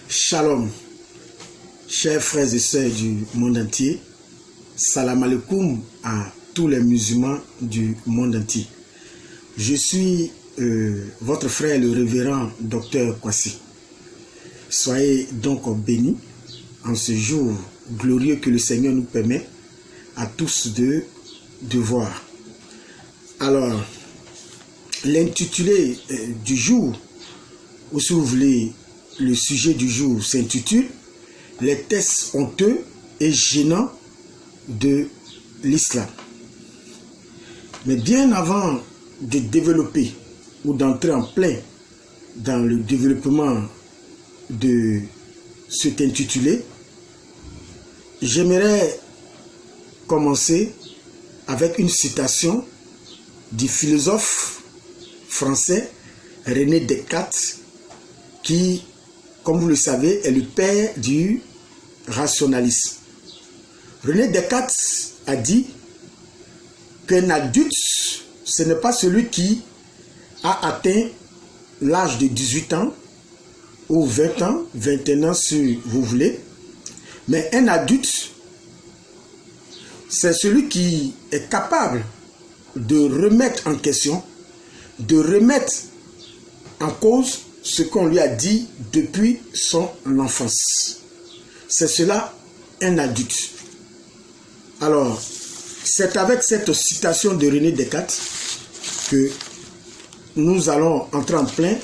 Shalom, chers frères et sœurs du monde entier. Salam alaikum à tous les musulmans du monde entier. Je suis votre frère, le révérend Dr Kwasi. Soyez donc bénis en ce jour glorieux que le Seigneur nous permet à tous de voir. Alors, l'intitulé du jour, ou si vous voulez, le sujet du jour s'intitule « Les tests honteux et gênants de l'islam ». Mais bien avant de développer ou d'entrer en plein dans le développement de cet intitulé, j'aimerais commencer avec une citation du philosophe français René Descartes qui, comme vous le savez, est le père du rationalisme. René Descartes a dit qu'un adulte, ce n'est pas celui qui a atteint l'âge de 18 ans ou 20 ans, 21 ans si vous voulez, mais un adulte, c'est celui qui est capable de remettre en question, de remettre en cause ce qu'on lui a dit depuis son enfance. C'est cela un adulte. Alors, c'est avec cette citation de René Descartes que nous allons entrer en plein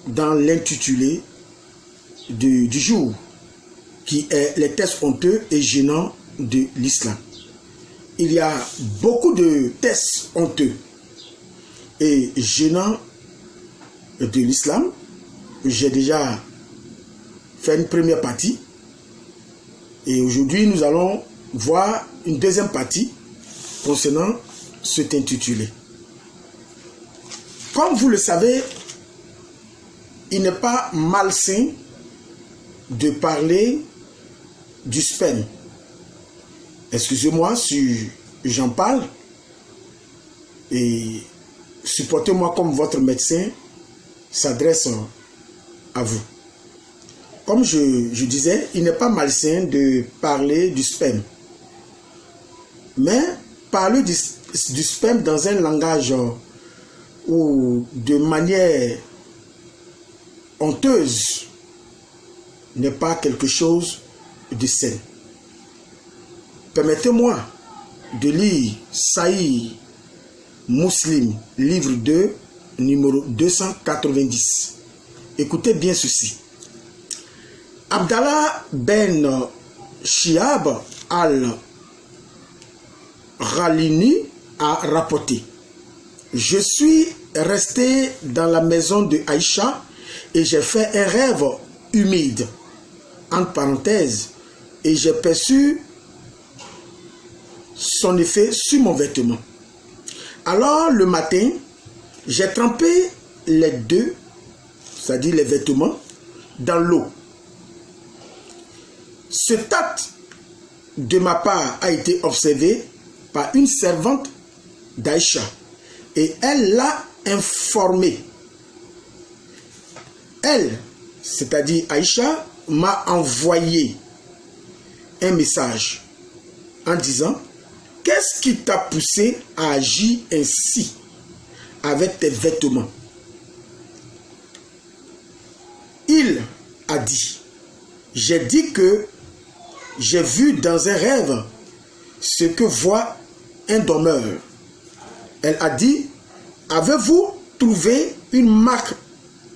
dans l'intitulé du jour, qui est les tests honteux et gênants de l'islam. Il y a beaucoup de tests honteux et gênants de l'islam. J'ai déjà fait une première partie et aujourd'hui nous allons voir une deuxième partie concernant cet intitulé. Comme vous le savez, il n'est pas malsain de parler du sperme. Excusez-moi si j'en parle et supportez-moi comme votre médecin s'adresse à vous. Comme je disais, il n'est pas malsain de parler du sperme. Mais parler du sperme dans un langage ou de manière honteuse n'est pas quelque chose de sain. Permettez-moi de lire Sahih Muslim, livre 2, numéro 290. Écoutez bien ceci. Abdallah ben Shihab al-Ghalini a rapporté: je suis resté dans la maison de Aïcha et j'ai fait un rêve humide, entre parenthèses, et j'ai perçu son effet sur mon vêtement. Alors le matin, j'ai trempé les deux, c'est-à-dire les vêtements, dans l'eau. Cet acte de ma part a été observé par une servante d'Aïcha et elle l'a informé. Elle, c'est-à-dire Aïcha, m'a envoyé un message en disant: qu'est-ce qui t'a poussé à agir ainsi avec tes vêtements? Il a dit: j'ai dit que j'ai vu dans un rêve ce que voit un dormeur. Elle a dit: avez-vous trouvé une marque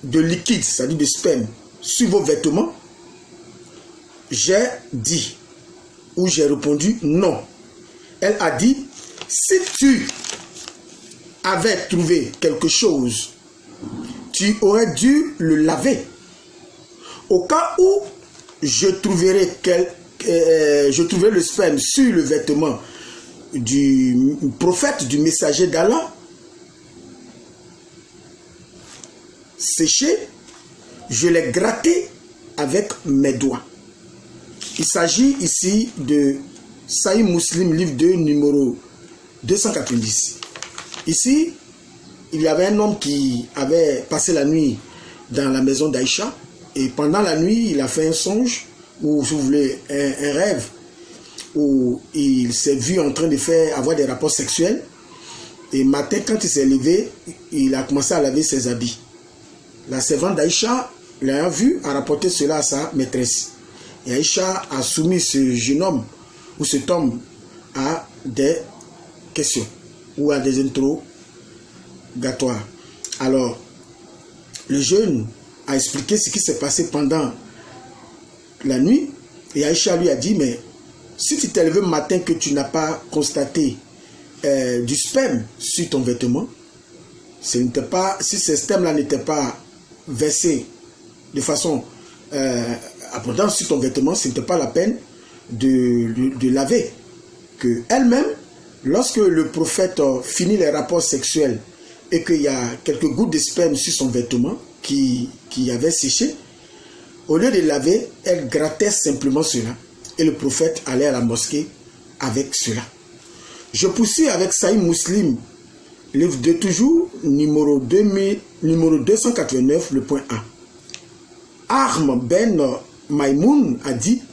de liquide, c'est-à-dire de sperme, sur vos vêtements? J'ai dit, ou j'ai répondu non. Elle a dit: si tu avais trouvé quelque chose, tu aurais dû le laver. Au cas où je trouverais le sperme sur le vêtement du prophète, du messager d'Allah, séché, je l'ai gratté avec mes doigts. Il s'agit ici de Sahih Muslim, livre 2, numéro 290. Ici, il y avait un homme qui avait passé la nuit dans la maison d'Aïcha. Et pendant la nuit, il a fait un songe, ou si vous voulez, un rêve, où il s'est vu en train de avoir des rapports sexuels. Et matin, quand il s'est levé, il a commencé à laver ses habits. La servante d'Aïcha, l'ayant vu, a rapporté cela à sa maîtresse. Et Aïcha a soumis ce jeune homme, ou cet homme, à des questions, ou à des interrogatoires. Alors, le jeune a expliqué ce qui s'est passé pendant la nuit. Et Aïcha lui a dit, mais si tu t'es levé le matin que tu n'as pas constaté du sperme sur ton vêtement, si ce sperme-là n'était pas versé de façon abondante sur ton vêtement, ce n'était pas la peine de laver. Que elle-même, lorsque le prophète finit les rapports sexuels et qu'il y a quelques gouttes de sperme sur son vêtement qui avait séché, au lieu de laver, elle grattait simplement cela. Et le prophète allait à la mosquée avec cela. Je poursuis avec Sahih Muslim, livre de toujours, numéro 289, le point A. Arm Ben Maïmoun a dit,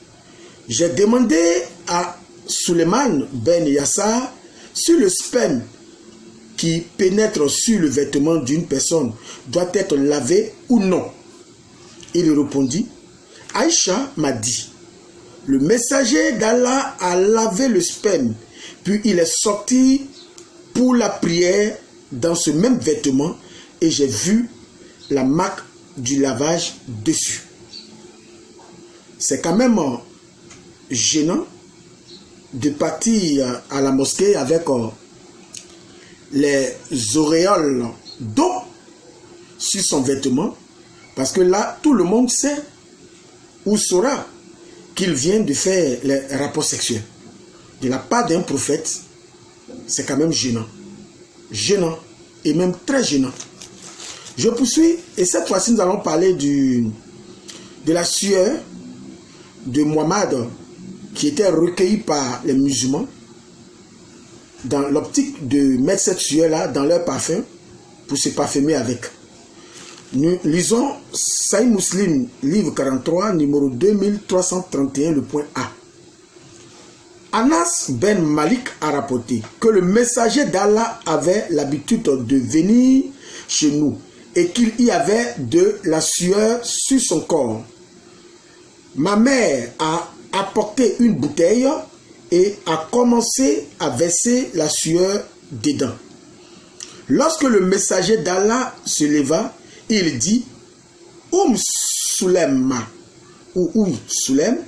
j'ai demandé à Suleiman Ben Yassar si le sperme qui pénètre sur le vêtement d'une personne doit être lavé ou non. Il répondit, Aïcha m'a dit, le messager d'Allah a lavé le sperme, puis il est sorti pour la prière dans ce même vêtement et j'ai vu la marque du lavage dessus. C'est quand même gênant de partir à la mosquée avec les auréoles d'eau sur son vêtement, parce que là, tout le monde sait ou saura qu'il vient de faire les rapports sexuels. De la part d'un prophète, c'est quand même gênant. Gênant et même très gênant. Je poursuis et cette fois-ci nous allons parler de la sueur de Muhammad qui était recueillie par les musulmans dans l'optique de mettre cette sueur-là dans leur parfum pour se parfumer avec. Nous lisons Sahih Muslim, livre 43, numéro 2331, le point A. Anas Ben Malik a rapporté que le messager d'Allah avait l'habitude de venir chez nous et qu'il y avait de la sueur sur son corps. Ma mère a apporté une bouteille et a commencé à verser la sueur dedans. Lorsque le messager d'Allah se leva, il dit, Soulem, ou Soulem,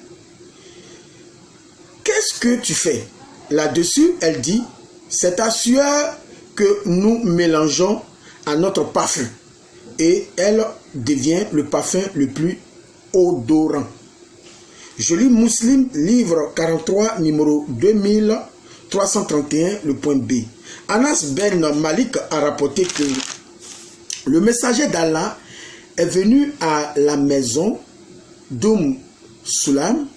qu'est-ce que tu fais? Là-dessus, elle dit, c'est ta sueur que nous mélangeons à notre parfum. Et elle devient le parfum le plus odorant. Je lis Muslim, livre 43, numéro 2331, le point B. Anas Ben Malik a rapporté que le messager d'Allah est venu à la maison Soulem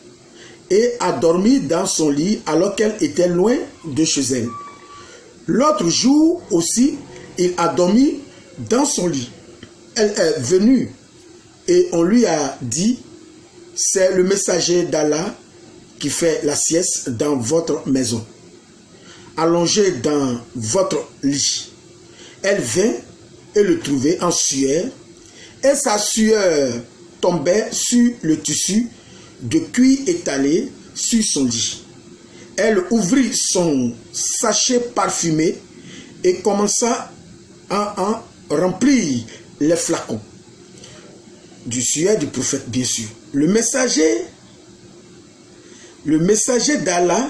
et a dormi dans son lit alors qu'elle était loin de chez elle. L'autre jour aussi, il a dormi dans son lit. Elle est venue et on lui a dit, c'est le messager d'Allah qui fait la sieste dans votre maison, allongé dans votre lit. Elle vint et le trouvait en sueur, et sa sueur tombait sur le tissu de cuir étalé sur son lit. Elle ouvrit son sachet parfumé et commença à en remplir les flacons du sueur du prophète, bien sûr. Le messager d'Allah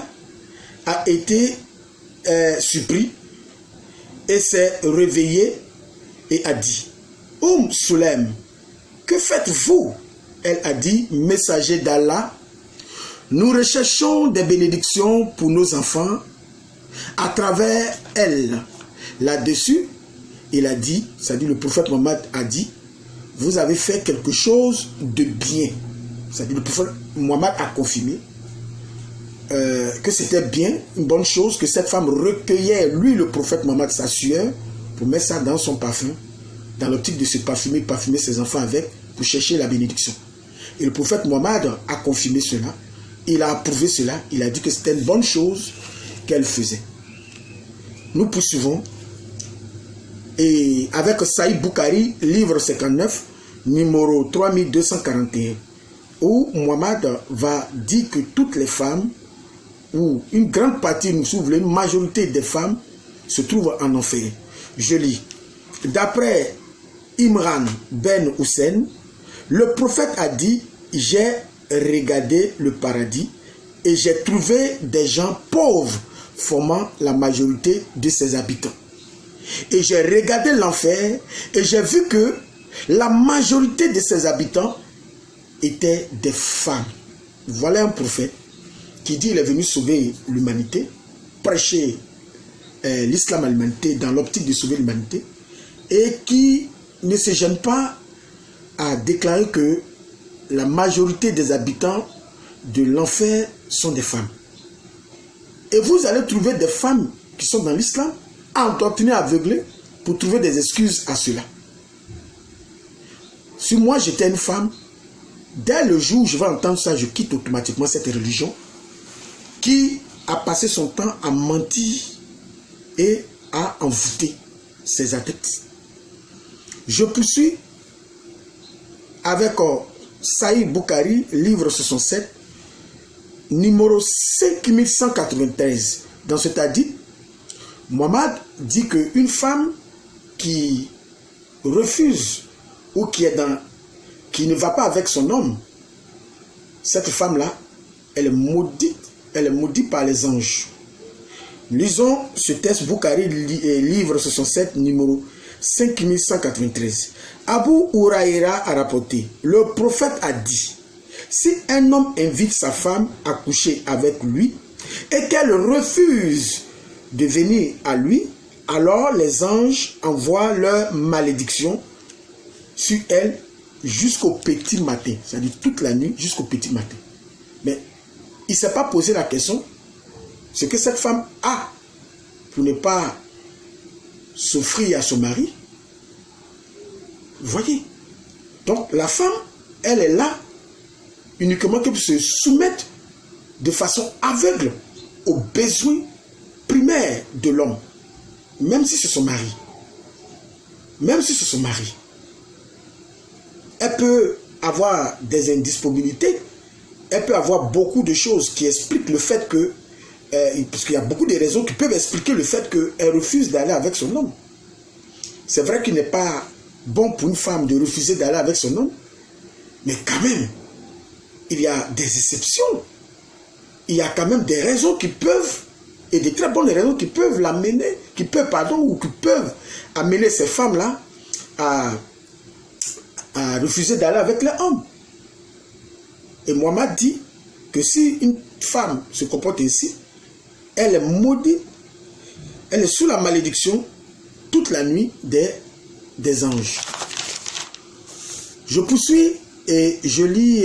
a été surpris et s'est réveillé et a dit, Soulem, que faites-vous? Elle a dit, messager d'Allah, nous recherchons des bénédictions pour nos enfants à travers elle. Là-dessus, il a dit, c'est-à-dire le prophète Mohammed a dit, vous avez fait quelque chose de bien. C'est-à-dire le prophète Mohammed a confirmé. que c'était bien, une bonne chose, que cette femme recueillait, lui, le prophète Mohammed, sa sueur, pour mettre ça dans son parfum, dans l'optique de se parfumer ses enfants avec, pour chercher la bénédiction. Et le prophète Mohammed a confirmé cela, il a approuvé cela, il a dit que c'était une bonne chose qu'elle faisait. Nous poursuivons, et avec Saïd Boukhari, livre 59, numéro 3241, où Mohammed va dire que toutes les femmes, ou une grande partie, nous souvenons, une majorité des femmes se trouvent en enfer. Je lis. D'après Imran Ben Hussein, le prophète a dit, j'ai regardé le paradis et j'ai trouvé des gens pauvres formant la majorité de ses habitants. Et j'ai regardé l'enfer et j'ai vu que la majorité de ses habitants étaient des femmes. Voilà un prophète qui dit qu'il est venu sauver l'humanité, prêcher l'islam à l'humanité dans l'optique de sauver l'humanité, et qui ne se gêne pas à déclarer que la majorité des habitants de l'enfer sont des femmes. Et vous allez trouver des femmes qui sont dans l'islam, endoctrinées, aveuglées, pour trouver des excuses à cela. Si moi j'étais une femme, dès le jour où je vais entendre ça, je quitte automatiquement cette religion qui a passé son temps à mentir et à envoûter ses adeptes. Je poursuis avec Saïd Boukhari, livre 67, numéro 5193. Dans cet hadith, Mohammed dit qu'une femme qui refuse ou qui ne va pas avec son homme, cette femme-là, elle est maudite par les anges. Lisons ce texte Boukhari, livre 67, numéro 5193. Abu Huraïra a rapporté, le prophète a dit, si un homme invite sa femme à coucher avec lui et qu'elle refuse de venir à lui, alors les anges envoient leur malédiction sur elle jusqu'au petit matin, c'est-à-dire toute la nuit jusqu'au petit matin. Mais il ne s'est pas posé la question, ce que cette femme a pour ne pas s'offrir à son mari. Vous voyez? Donc la femme, elle est là uniquement pour se soumettre de façon aveugle aux besoins primaires de l'homme, même si c'est son mari. Même si c'est son mari. Elle peut avoir des indisponibilités, elle peut avoir beaucoup de choses qui expliquent le fait que, parce qu'il y a beaucoup de raisons qui peuvent expliquer le fait qu'elle refuse d'aller avec son homme. C'est vrai qu'il n'est pas bon pour une femme de refuser d'aller avec son homme, mais quand même, il y a des exceptions. Il y a quand même des raisons qui peuvent, et des très bonnes raisons qui peuvent l'amener, qui peuvent amener ces femmes-là à refuser d'aller avec les hommes. Et Mohammed dit que si une femme se comporte ainsi, elle est maudite, elle est sous la malédiction toute la nuit des anges. Je poursuis et je lis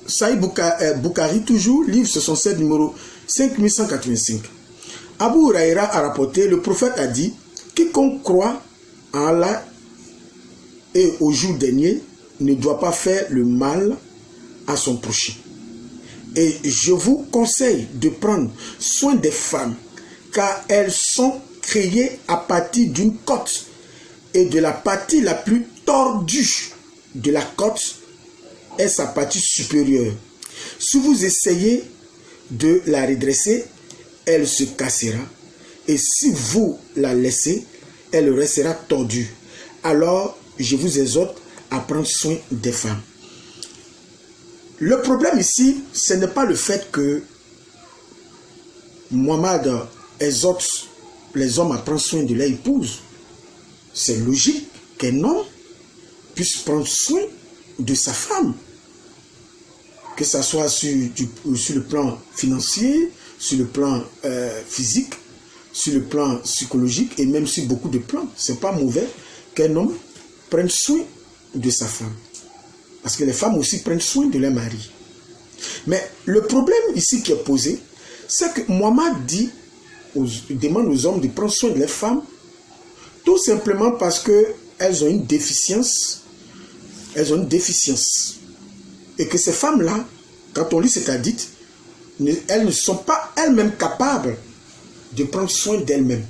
Saïd Boukhari, toujours, livre 67, numéro 5185. Abu Huraïra a rapporté, le prophète a dit, quiconque croit en Allah et au jour dernier ne doit pas faire le mal à son prochain. Et je vous conseille de prendre soin des femmes, car elles sont créées à partir d'une côte, et de la partie la plus tordue de la côte est sa partie supérieure. Si vous essayez de la redresser, elle se cassera, et si vous la laissez, elle restera tordue. Alors, je vous exhorte à prendre soin des femmes. Le problème ici, ce n'est pas le fait que Mohammed exhorte les hommes à prendre soin de leur épouse. C'est logique qu'un homme puisse prendre soin de sa femme. Que ce soit sur le plan financier, sur le plan physique, sur le plan psychologique et même sur beaucoup de plans. Ce n'est pas mauvais qu'un homme prenne soin de sa femme. Parce que les femmes aussi prennent soin de leur mari. Mais le problème ici qui est posé, c'est que Mohammed demande aux hommes de prendre soin de leurs femmes, tout simplement parce qu'elles ont une déficience. Elles ont une déficience. Et que ces femmes-là, quand on lit cet hadith, elles ne sont pas elles-mêmes capables de prendre soin d'elles-mêmes.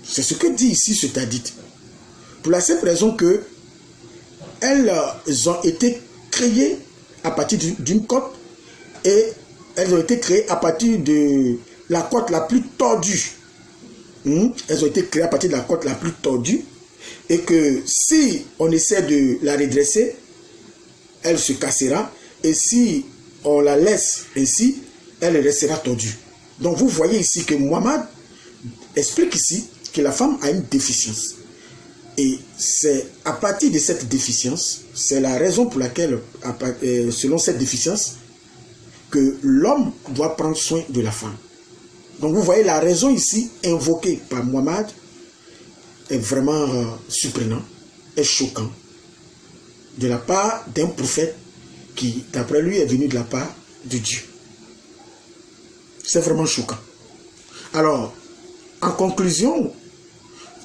C'est ce que dit ici cet hadith. Pour la simple raison que elles ont été créées à partir d'une côte et elles ont été créées à partir de la côte la plus tordue. Elles ont été créées à partir de la côte la plus tordue et que si on essaie de la redresser, elle se cassera et si on la laisse ainsi, elle restera tordue. Donc vous voyez ici que Mohammed explique ici que la femme a une déficience. Et c'est à partir de cette déficience, c'est la raison pour laquelle, selon cette déficience, que l'homme doit prendre soin de la femme. Donc vous voyez la raison ici invoquée par Mohammed est vraiment surprenant, est choquant, de la part d'un prophète qui, d'après lui, est venu de la part de Dieu. C'est vraiment choquant. Alors, en conclusion,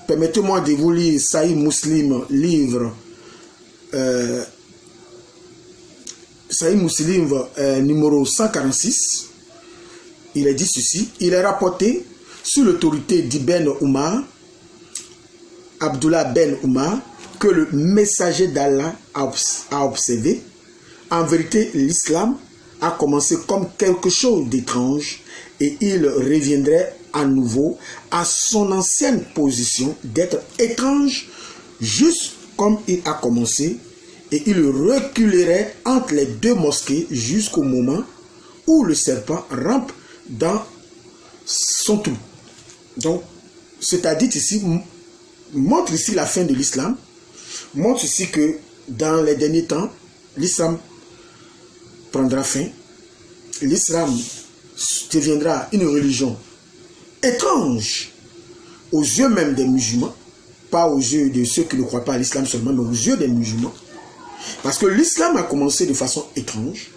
permettez-moi de vous lire Sahih Muslim, livre Sahih Muslim numéro 146. Il est dit ceci: il est rapporté sous l'autorité d'Ibn Umar, Abdullah ben Umar, que le messager d'Allah a observé. En vérité, l'islam a commencé comme quelque chose d'étrange et il reviendrait à nouveau à son ancienne position d'être étrange, juste comme il a commencé, et il reculerait entre les deux mosquées jusqu'au moment où le serpent rampe dans son trou. Donc, cet hadith ici montre ici la fin de l'islam, montre ici que dans les derniers temps, l'islam prendra fin, l'islam deviendra une religion étrange aux yeux même des musulmans, pas aux yeux de ceux qui ne croient pas à l'islam seulement, mais aux yeux des musulmans. Parce que l'islam a commencé de façon étrange,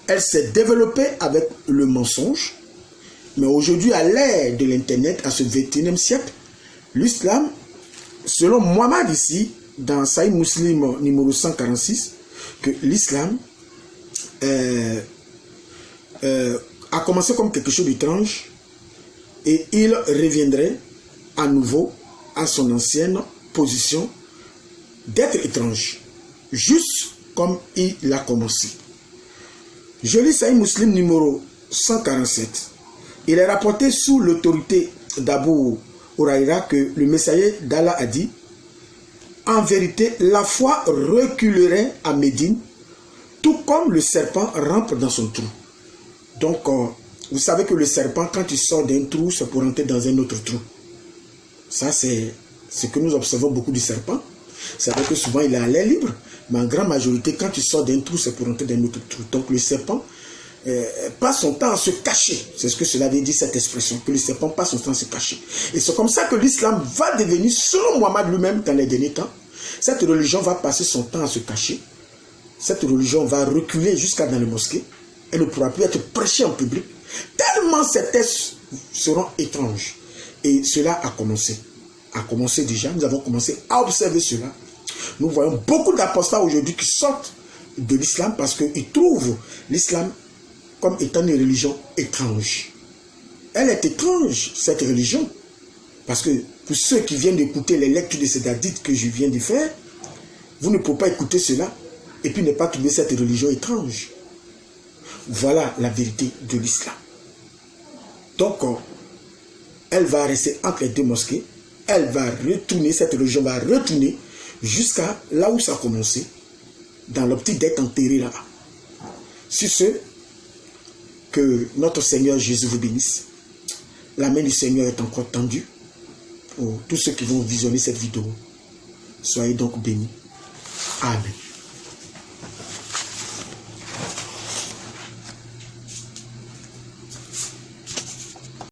elle s'est développée avec le mensonge, mais aujourd'hui, à l'ère de l'internet, à ce 21e siècle, l'islam, selon Mohammed ici, dans Sahih Muslim numéro 146, que l'islam a commencé comme quelque chose d'étrange et il reviendrait à nouveau à son ancienne position d'être étrange, juste comme il a commencé. Je lis Sahih Muslim numéro 147. Il est rapporté sous l'autorité d'Abu Huraïra que le messager d'Allah a dit: en vérité, la foi reculerait à Médine, tout comme le serpent rampe dans son trou. Donc, vous savez que le serpent, quand il sort d'un trou, c'est pour entrer dans un autre trou. Ça, c'est ce que nous observons beaucoup du serpent. C'est vrai que souvent, il est à l'air libre, mais en grande majorité, quand il sort d'un trou, c'est pour entrer dans un autre trou. Donc, le serpent passe son temps à se cacher. C'est ce que cela veut dire, cette expression, que le serpent passe son temps à se cacher. Et c'est comme ça que l'islam va devenir, selon Mohammed lui-même, dans les derniers temps, cette religion va passer son temps à se cacher. Cette religion va reculer jusqu'à dans les mosquées. Elle ne pourra plus être prêchée en public. Tellement ces textes seront étranges. Et cela a commencé. A commencé déjà. Nous avons commencé à observer cela. Nous voyons beaucoup d'apostats aujourd'hui qui sortent de l'islam parce qu'ils trouvent l'islam comme étant une religion étrange. Elle est étrange, cette religion. Parce que pour ceux qui viennent d'écouter les lectures de ces hadiths que je viens de faire, vous ne pouvez pas écouter cela et puis ne pas trouver cette religion étrange. Voilà la vérité de l'islam. Donc, elle va rester entre les deux mosquées. Elle va retourner, cette religion va retourner jusqu'à là où ça a commencé, dans l'optique d'être enterré là-bas. Sur ce, que notre Seigneur Jésus vous bénisse. La main du Seigneur est encore tendue pour tous ceux qui vont visionner cette vidéo. Soyez donc bénis. Amen.